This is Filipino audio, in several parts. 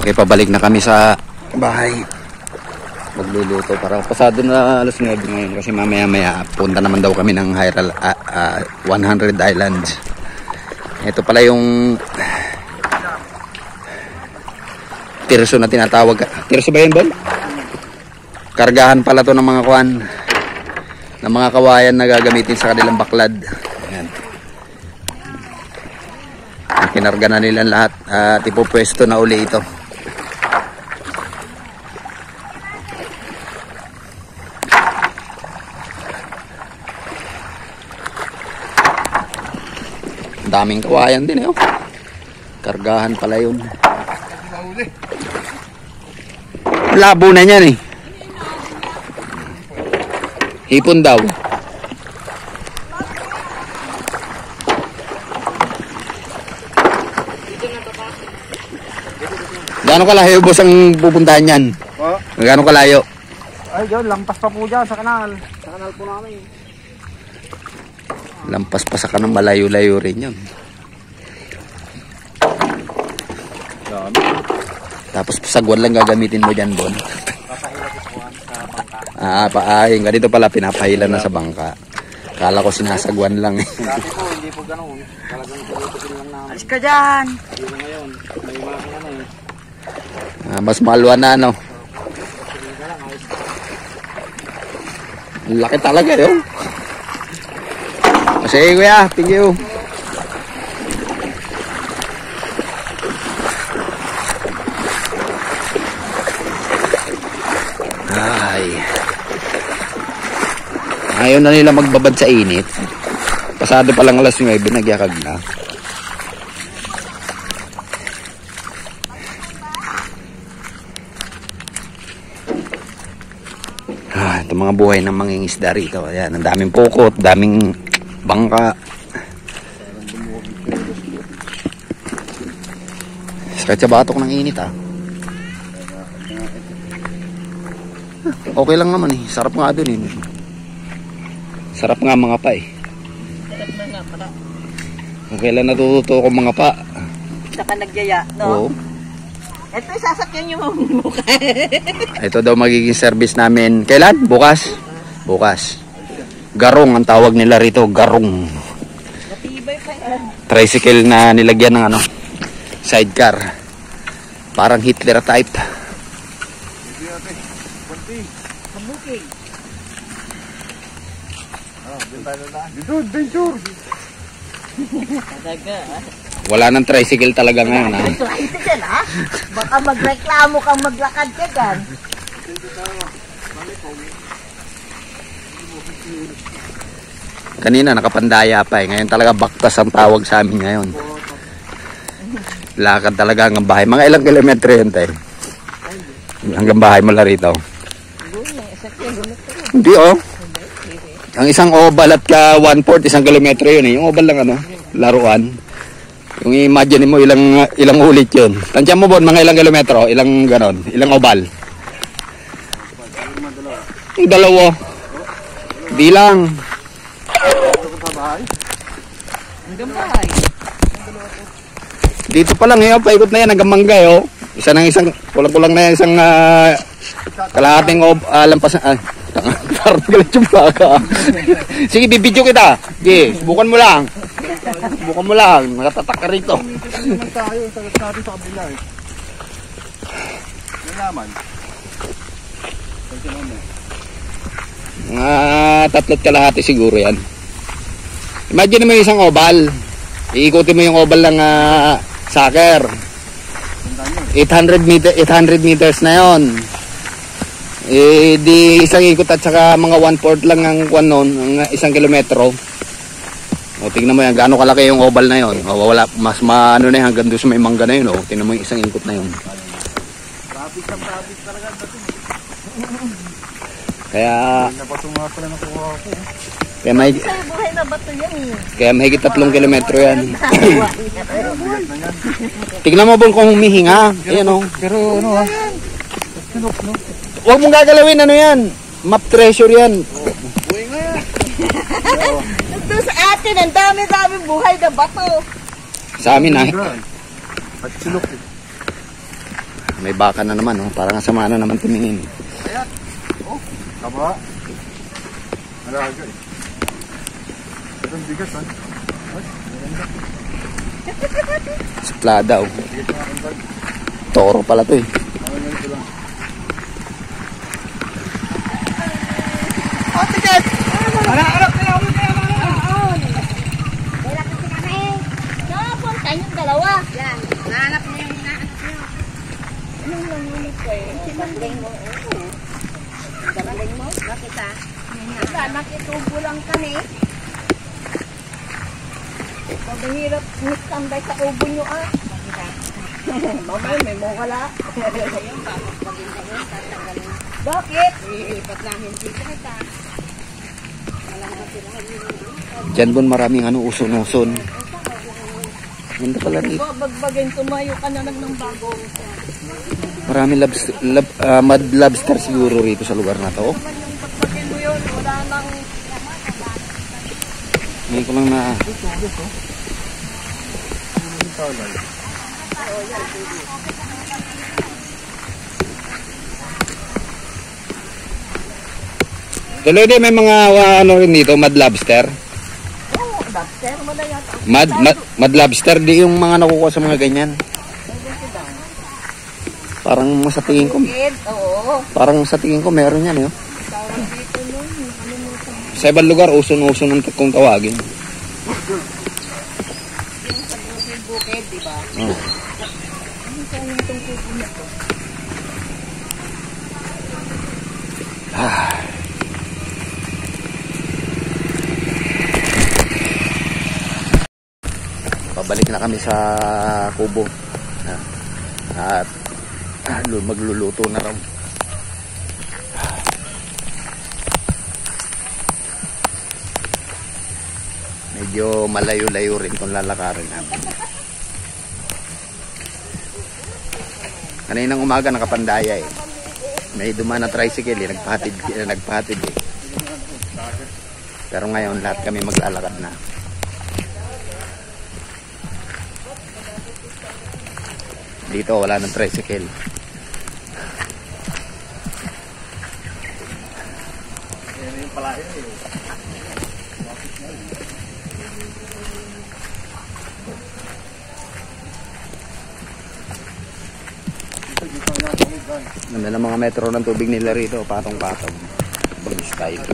Okay, pabalik na kami sa bahay. Magluluto para pasado na alas 9 ngayon kasi mamaya punta naman daw kami ng 100 Islands. Ito pala yung tirso na tinatawag. Tirso ba yun, Bon? Kargahan pala to ng mga kuwan, ng mga kawayan na gagamitin sa kanilang baklad. Ayan. Kinarga na nila lahat at ipopwesto na uli ito. Daming kawayan din eh. Kargahan pala yun. Labo na yan eh. Hipon daw. Gaano kalayo boss ang pupuntahan yan? Oh? Gaano kalayo? Ay, yun, lampas pa po dyan sa kanal. Sa kanal po namin. Lampas pa sa kanang malayo-layo rin yun. Tapos sagwan lang gagamitin mo dyan, Bon. Paahin ka. Dito pala pinapahila na sa bangka. Kala ko sinasagwan lang. Dati po, hindi po ganun. Talagang tuloy-tuloy lang namin. Alis ka dyan! Hindi na ngayon. May makina na eh. Mas malwa na, no? Laki talaga, yun. Sige, kuya. Thank you. Ayaw na nila magbabad sa init. Pasado pa lang alas 9, nagyakag na. Ito mga buhay ng mangingisda rito. Ayan, ang daming pukot, daming bangka. Sakit sa batok ng init ah. Okay lang naman eh. Sarap nga dun eh. Sarap nga mga pa eh. Sarap na nga para. Okay lang natututo ko mga pa. Saka nagyaya, no? Oo. Ito sasakyan yung mukha. Ito daw magiging service namin. Kailan? Bukas? Bukas. Garong ang tawag nila rito. Garong. Matibay pa yan. Tricycle na nilagyan ng ano, sidecar. Parang Hitler type. Kabuking. Dito, adventure! Talaga, ah. Wala nang tricycle talaga ngayon ha. Ito dyan, ha? Baka magreklamo kang maglakad ka dyan. Kanina nakapandaya pa eh. Ngayon talaga baktas ang tawag sa amin ngayon. Lakad talaga hanggang bahay. Mga ilang kilometro yun tayo? Hanggang bahay mo lang rito. Hindi oh. Ang isang oval at ka 1/4 isang kilometro yun eh. Yung oval lang ano, laruan. Yung imagine mo ilang ulit yun. Tansya mo Bon, mga ilang kilometro, ilang ganon, ilang oval. Yung dalawa. Di lang. Hanggang bahay. Dito pa lang eh, paikot na yan hanggang Manggay oh. Isang kulang-kulang na yan, isang kalahating lampas na. Parang galit yung baka. Sige, bibidyo kita. Sige, subukan mo lang. Subukan mo lang. Nakatatak ka rito. Tayo, sagot natin sa kabila eh. Nalaman. Mga 3 kalahati siguro yan. Imagine mo yung isang oval. Iikutin mo yung oval ng soccer. 800 meters na yon. Eh di isang ikot at saka mga 1/4 lang ang kwan nun, ang isang kilometro. O tingnan mo yan, gaano kalaki yung oval na yon. O wala, mas maano na yan, hanggang doon sa may mangga na yun. O tingnan mo yung isang ikot na yun. Traffic talaga. Kaya Nabato nga pala nakuha ko. kaya may Sa'yo buhay na bato yan eh. kaya mahigit 3 kilometro yan. Tingnan mo Bon kung humihinga. Ayan o. Pero ano ha? Sinok no? Huwag mong gagalawin, ano yan? Map treasure yan. Buhay nga yan. Ito sa atin, ang dami-dami buhay na bato. Sa amin At sinok eh. may baka na naman, oh. Parang sama na naman tumingin. Ayan. Oh, taba. Malaga eh. Ito ang bigas ha. Ay, maganda. Suplada, oh. Bigas na ang bag. Toro pala to eh. Ganito lang. Anak na ako na yan. Wala kasi kami. Napunta yung dalawa. Yan. Nahanap niyo yung hinahanap niyo. Anong nangunit ko eh? Galing mo. Galing mo? Bakit ah? Wala, nakitubo lang kami. Pagahirap nagtambay sa ubo nyo ah. Bakit ah? Mamay, may mawala. Bakit? Ilipat namin dito kita. Diyan bon maraming ano, uson-uson. Ganda pala rito. Bagbagin, tumayo ka na ng bago. Maraming mud lobster siguro rito sa lugar na to. Bagbagin mo yun, wala nang... Ngayon ko lang na... Tuloy din may mga ano rin dito, mud lobster. Oo, lobster mo na yata. Mud lobster, di yung mga nakukuha sa mga ganyan. Parang sa tingin ko, Oo. parang sa tingin ko meron yan, eh. Tawag dito nun. Sa ibang lugar, uson-uson ang kung tawagin. Yung sa bukid, di ba? Oh. Ano sa yung tungkupo na to? Pabalik na kami sa kubo. At magluluto na raw. Medyo malayo-layo rin kung lalakarin namin. Kaninang umaga nakapandaya eh. May dumaan na tricycle eh. Nagpahatid eh. Pero ngayon lahat kami maglalakad na. Dito wala ng tricycle. Yan yung palayo eh. Ganda ng mga metro ng tubig nila rito, patong-patong. Ibang style.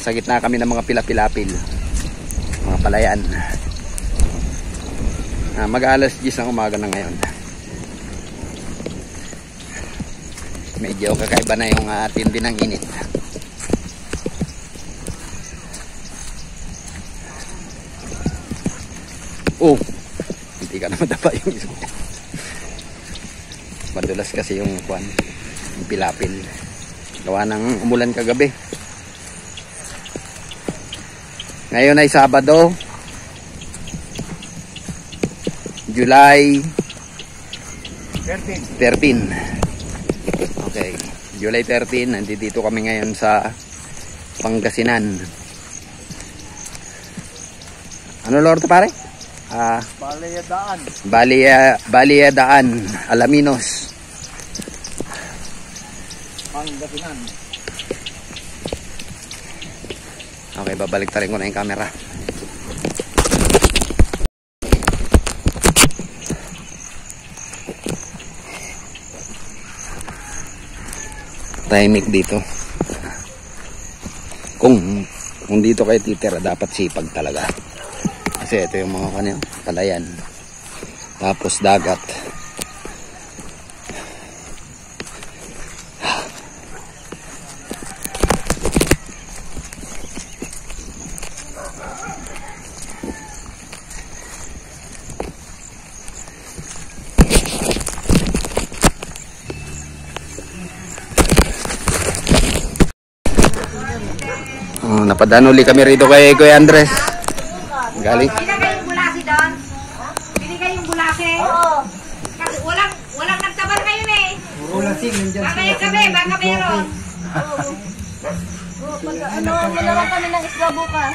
Nasa gitna kami ng mga pilapilapil, mga palayan. Mag-alas 10 ng umaga na ngayon. Medyo kakaiba na yung tindi ng init. Oh, hindi ka na madapa yung isa. Madulas kasi yung kwan, yung pilapil. Gawa ng umulan kagabi. Ngayon ay Sabado, July 13. Okay, July 13, nandito kami ngayon sa Pangasinan. Ano Lord pare? Baliyadaan, Alaminos, Pangasinan. Okay, babalik tayo ko na yung camera. Tahimik dito. Kung dito kayo titira, dapat sipag talaga. Kasi ito yung mga palayan. Tapos dagat. Napadaan uli kami rito kay Kuya Andres. Galing. Binigay yung bulasi doon? Binigay yung bulasi? Oo. Kasi walang nagtabal ngayon eh. Bulasing, nandiyan. Baka gabi, baka meron. Dalawa kami ng isla bukas.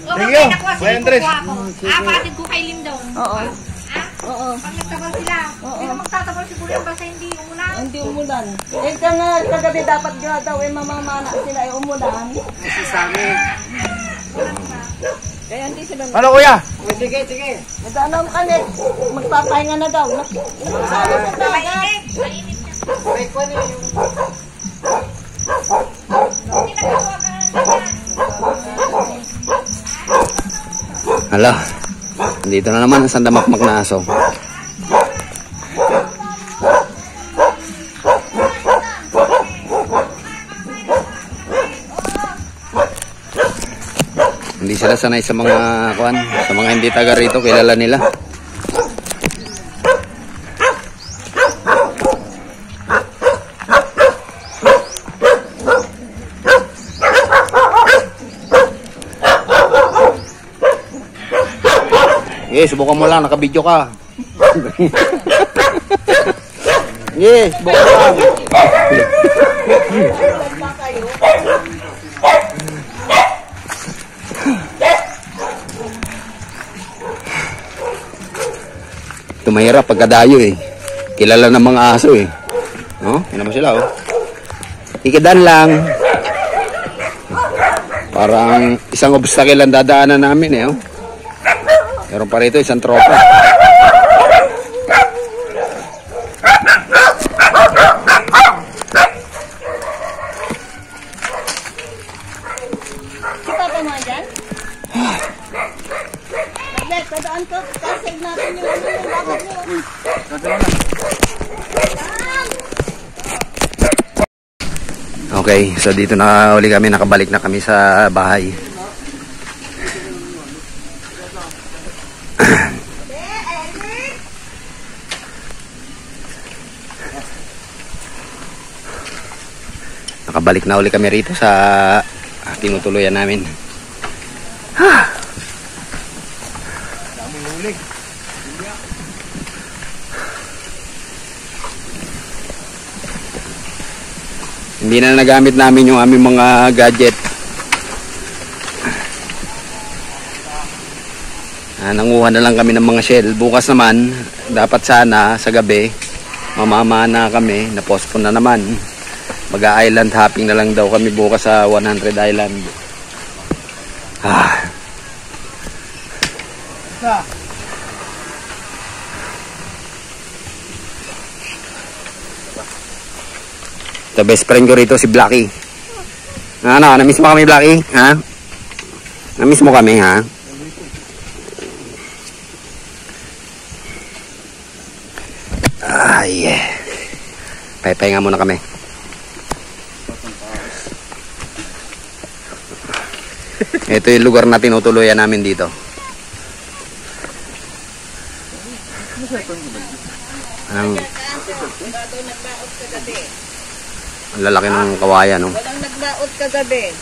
O, bakit nakuha si kukuha ko? Patid ko kay Lindong. Oo. Oo. Pag nagtabal sila. Pero magtatabal siguro yung basta hindi umulan. Hindi umulan. Eh kagabi dapat daw mamamana sila ay umulan. Kaya hindi sila. Ano kuya? Sige. Nagdaanan kami. Magpapahinga na daw. Sabi sa dagat. Mainit. Mainit na. Hindi nagawa ka na. Hala. Dito na naman ang sandamakmak na aso. Hindi sila sanay sa mga sa mga hindi taga rito, kilala nila. Subukan mo lang, naka-video ka. Subukan mo lang. Tumahirap pagkadayo eh. Kilala ng mga aso eh. No? Yan naman sila oh. Ikidan lang. Parang isang obstacle ang dadaanan namin eh oh. Meron pa rito isang tropa. Si Papa mo dyan? Naglet, dadaan ko. Kasig natin yung lakad niyo. Okay, so dito na uli kami. Nakabalik na kami sa bahay. Nakabalik na uli kami rito sa tinutuluyan namin. Hindi na nagamit namin yung aming mga gadget. Nanguha na lang kami ng mga shell. Bukas naman, dapat sana sa gabi, mamamana kami. Na-postpone na naman. Mag-island hopping na lang daw kami bukas sa 100 Island. Ito best friend ko rito si Blacky. Ano, na-miss mo kami, Blackie? Ha? Na-miss mo kami, ha? Ay, pahinga muna kami. Ito yung lugar na tinutuluyan namin dito. Ang lalaki ng kawayan, no? Walang naglaot kagabi.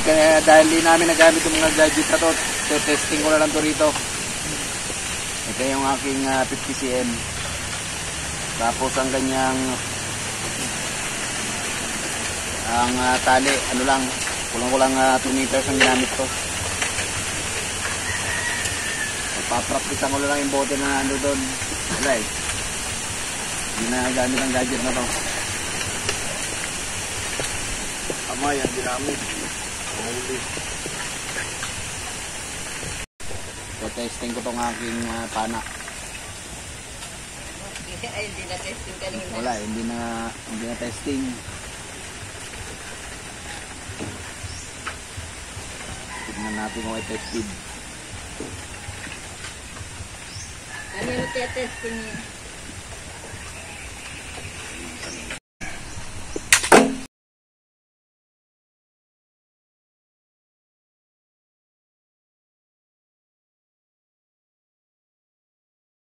Kaya dahil di namin nagamit yung mga gadget na to, so testing ko na lang to rito. Ito yung aking 50 cm. Tapos ang ganyang tali, ano lang, kulang-kulang 2 meters ang ginamit ko. Papractice ko lang yung bote na ano doon. Wala eh. Hindi na gamit ang gadget na to. Tama yan, ginamit. So testing ko tong aking panak. Ay, hindi na testing kanina. Wala, hindi na testing. Tignan natin kung effective. Ano yung testing niya?